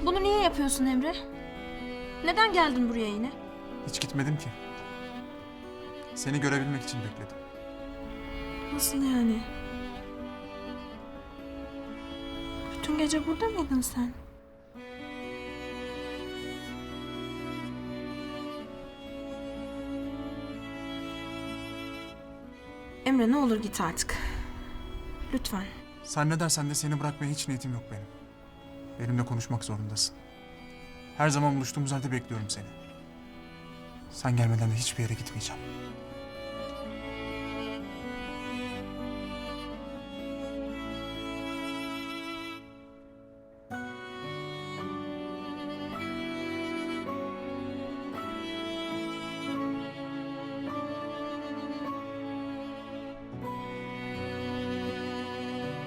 Bunu niye yapıyorsun Emre? Neden geldin buraya yine? Hiç gitmedim ki. Seni görebilmek için bekledim. Nasıl yani? Bütün gece burada mıydın sen? Emre ne olur git artık. Lütfen. Sen ne dersen de seni bırakmaya hiç niyetim yok benim. Benimle konuşmak zorundasın. Her zaman buluştuğumuz halde bekliyorum seni. Sen gelmeden de hiçbir yere gitmeyeceğim.